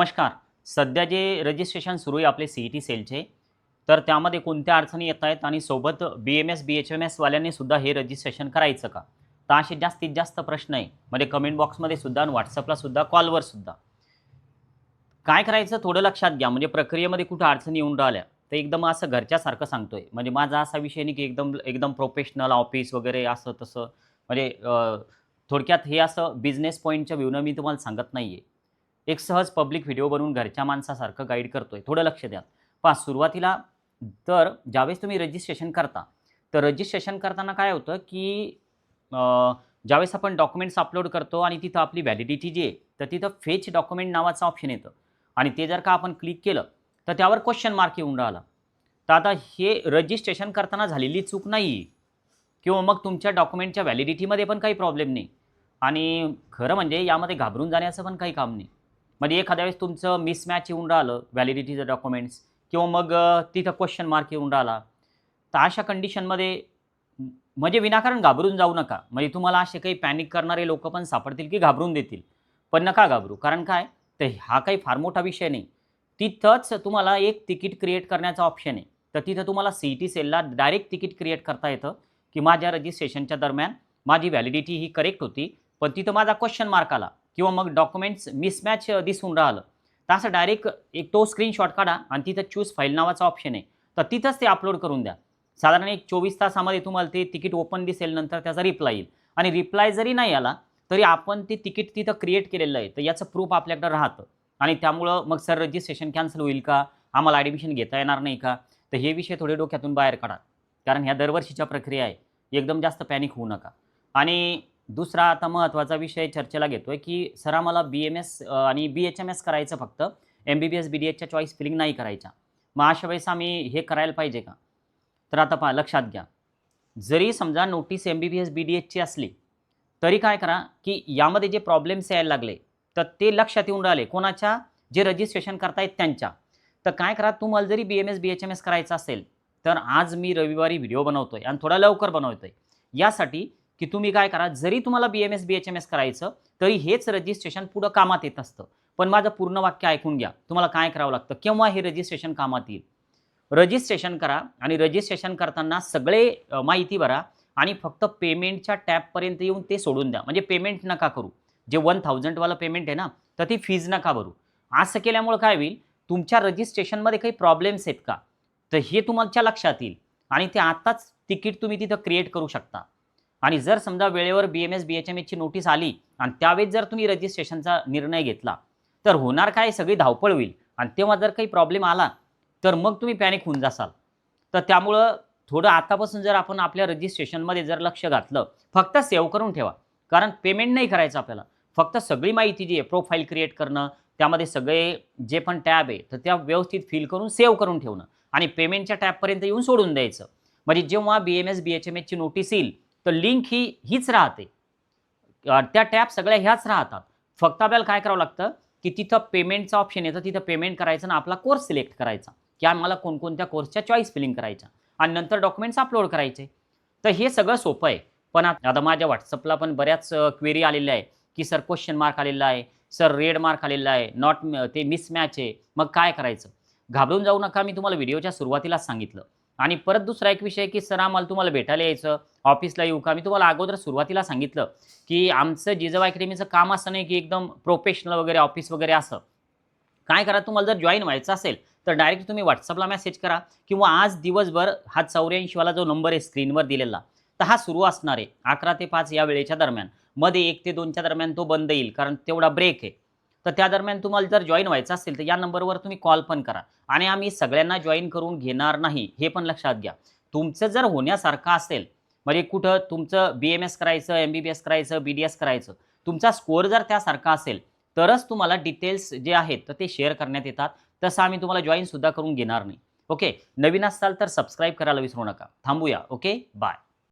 नमस्कार. सध्या जे रजिस्ट्रेशन सुरू आहे आपले सी-ई-टी सेलचे, तर त्यामध्ये कोणत्या अडचणी येत आहेत आणि सोबत बी-एम-एस, बी-एच-एम-एसवाल्यांनी सुद्धा हे रजिस्ट्रेशन करायचं का? तर असे जास्तीत जास्त प्रश्न आहे. म्हणजे कमेंट बॉक्समध्ये सुद्धा आणि WhatsAppला सुद्धा, कॉलवर सुद्धा. काय करायचं थोडं लक्षात घ्या. म्हणजे प्रक्रियेमध्ये कुठं अडचणी येऊन राहिल्या, तर एकदम असं घरच्यासारखं सांगतोय. म्हणजे माझा असा विषय नाही की एकदम एकदम प्रोफेशनल ऑफिस वगैरे असं तसं. म्हणजे थोडक्यात हे असं बिझनेस पॉइंटच्या व्ह्यूनं मी तुम्हाला सांगत नाहीये. एक सहज पब्लिक व्हिडिओ बनवून घरच्या माणसासारखं गाईड करतोय. थोडं लक्ष द्या. पहा सुरुवातीला तर ज्यावेळेस तुम्ही रजिस्ट्रेशन करता, तर रजिस्ट्रेशन करताना काय होतं, की ज्यावेळेस आपण डॉक्युमेंट्स अपलोड करतो आणि तिथं आपली व्हॅलिडिटी जी आहे, तर तिथं फेच डॉक्युमेंट नावाचं ऑप्शन येतं आणि ते जर का आपण क्लिक केलं, तर त्यावर क्वेश्चन मार्क येऊन राहिला. तर आता हे रजिस्ट्रेशन करताना झालेली चूक नाही किंवा मग तुमच्या डॉक्युमेंटच्या व्हॅलिडिटीमध्ये पण काही प्रॉब्लेम नाही आणि खरं म्हणजे यामध्ये घाबरून जाण्याचं पण काही काम नाही. म्हणजे एखाद्या वेळेस तुमचं मिसमॅच येऊन राहिलं व्हॅलिडिटीचं डॉक्युमेंट्स किंवा मग तिथं क्वेश्चन मार्क येऊन राहिला. तर अशा कंडिशनमध्ये म्हणजे विनाकारण घाबरून जाऊ नका. म्हणजे तुम्हाला असे काही पॅनिक करणारे लोकं पण सापडतील, की घाबरून देतील. पण नका घाबरू. कारण काय, तर हा काही फार मोठा विषय नाही. तिथंच तुम्हाला एक तिकीट क्रिएट करण्याचा ऑप्शन आहे. तर तिथं तुम्हाला सी-ई-टी सेलला डायरेक्ट तिकीट क्रिएट करता येतं, की माझ्या रजिस्ट्रेशनच्या दरम्यान माझी व्हॅलिडिटी ही करेक्ट होती. पण तिथं माझा क्वेश्चन मार्क आला किंवा मग डॉक्युमेंट्स मिसमॅच दिसून राहिलं. तर असं डायरेक्ट एक तो स्क्रीनशॉट काढा आणि तिथं चूज फाईल नावाचा ऑप्शन आहे. तर तिथंच ते अपलोड करून द्या. साधारण एक 24 तासामध्ये तुम्हाला ते तिकीट ओपन दिसेल, नंतर त्याचा रिप्लाय येईल आणि रिप्लाय जरी नाही आला, तरी आपण ते तिकीट तिथं क्रिएट केलेलं आहे. तर याचं प्रूफ आपल्याकडे राहतं आणि त्यामुळं मग सर रजिस्ट्रेशन कॅन्सल होईल का? आम्हाला ॲडमिशन घेता येणार नाही का? तर हे विषय थोडे डोक्यातून बाहेर काढा. कारण ह्या दरवर्षीच्या प्रक्रिया आहे. एकदम जास्त पॅनिक होऊ नका. आणि दुसरा आता महत्त्वाचा विषय चर्चेला घेतोय, की सर आम्हाला बी-एम-एस आणि बी-एच-एम-एस करायचं फक्त. एम-बी-बी-एस, बी-डी-एसच्या चॉईस फिलिंग नाही करायच्या. मग अशा वेळेस आम्ही हे करायला पाहिजे का? तर आता पहा लक्षात घ्या. जरी समजा नोटीस एम-बी-बी-एस, बी-डी-एसची असली, तरी काय करा, की यामध्ये जे प्रॉब्लेम्स यायला लागले, तर ते लक्षात येऊन राहिले. कोणाच्या? जे रजिस्ट्रेशन करतायत त्यांच्या. तर काय करा, तुम्हाला जरी बी-एम-एस, बी-एच-एम-एस करायचं असेल, तर आज मी रविवारी व्हिडिओ बनवतोय आणि थोडा लवकर बनवतोय. यासाठी, की तुम्ही काय करा, जरी तुम्हाला बी-एम-एस, बी-एच-एम-एस करायचं, तरी हेच रजिस्ट्रेशन पुढं कामात येत असतं. पण माझं पूर्ण वाक्य ऐकून घ्या. तुम्हाला काय करावं लागतं? केव्हा हे रजिस्ट्रेशन कामात येईल? रजिस्ट्रेशन करा आणि रजिस्ट्रेशन करताना सगळे माहिती भरा आणि फक्त पेमेंटच्या टॅबपर्यंत येऊन ते सोडून द्या. म्हणजे पेमेंट नका करू. जे 1000 वाला पेमेंट आहे ना, तर ती फीज नका भरू. असं केल्यामुळं काय होईल, तुमच्या रजिस्ट्रेशनमध्ये काही प्रॉब्लेम्स आहेत का? तर हे तुमच्या लक्षात येईल आणि ते आत्ताच तिकीट तुम्ही तिथं क्रिएट करू शकता. आणि जर समजा वेळेवर बी-एम-एस, बी-एच-एम-एसची नोटीस आली आणि त्यावेळेस जर तुम्ही रजिस्ट्रेशनचा निर्णय घेतला, तर होणार काय सगळी धावपळ होईल आणि तेव्हा जर काही प्रॉब्लेम आला, तर मग तुम्ही पॅनिक होऊन जासाल. तर त्यामुळं थोडं आतापासून जर आपण आपल्या रजिस्ट्रेशनमध्ये जर लक्ष घातलं, फक्त सेव्ह करून ठेवा. कारण पेमेंट नाही करायचं आपल्याला. फक्त सगळी माहिती जी आहे प्रोफाईल क्रिएट करणं, त्यामध्ये सगळे जे पण टॅब आहे, तर त्या व्यवस्थित फिल करून सेव्ह करून ठेवणं आणि पेमेंटच्या टॅबपर्यंत येऊन सोडून द्यायचं. म्हणजे जेव्हा बी-एम-एस, बी-एच-एम-एसची नोटीस येईल, तर लिंक हीच राहते. त्या टॅब सगळ्या ह्याच राहतात. फक्त आपल्याला काय करावं लागतं, की तिथं पेमेंटचं ऑप्शन येतं. तिथं पेमेंट करायचं आणि आपला कोर्स सिलेक्ट करायचा, की आम्हाला कोणकोणत्या कोर्सच्या चॉईस फिलिंग करायच्या आणि नंतर डॉक्युमेंट्स अपलोड करायचे. तर हे सगळं सोपं आहे. पण आता माझ्या WhatsAppला पण बऱ्याच क्वेरी आलेल्या आहे, की सर क्वेश्चन मार्क आलेला आहे, सर रेड मार्क आलेला आहे, नॉट ते मिसमॅच आहे. मग काय करायचं? घाबरून जाऊ नका. मी तुम्हाला व्हिडिओच्या सुरुवातीलाच सांगितलं. आणि परत दुसरा एक विषय, की सर आम्हाला तुम्हाला भेटायला यायचं, ऑफिसला येऊ का? मी तुम्हाला अगोदर सुरुवातीला सांगितलं, की आमचं जिजाऊ अकॅडमीचं काम असं नाही, की एकदम प्रोफेशनल वगैरे ऑफिस वगैरे असं. काय करा तुम्हाला जर जॉइन व्हायचं असेल, तर डायरेक्ट तुम्ही WhatsAppला मेसेज करा किंवा आज दिवसभर हा 84 वाला जो नंबर आहे स्क्रीनवर दिलेला, तर हा सुरू असणार आहे 11 ते 5 या वेळेच्या दरम्यान. मध्ये 1 ते 2च्या दरम्यान तो बंद येईल कारण तेवढा ब्रेक आहे. तर त्या दरम्यान तुम्हाला जर जॉइन व्हायचं असेल, तर या नंबरवर तुम्ही कॉल पण करा आणि आम्ही सगळ्यांना जॉइन करून घेणार नाही, हे पण लक्षात घ्या. तुमचं जर होण्यासारखं असेल, म्हणजे कुठं तुमचं बी-एम-एस करायचं, एम-बी-बी-एस करायचं, बी-डी-एस करायचं, तुमचा स्कोअर जर त्यासारखा असेल, तरच तुम्हाला डिटेल्स जे आहेत तर ते शेअर करण्यात येतात. तसं आम्ही तुम्हाला जॉइन सुद्धा करून घेणार नाही. ओके. नवीन असाल तर सबस्क्राईब करायला विसरू नका. थांबूया. ओके. बाय.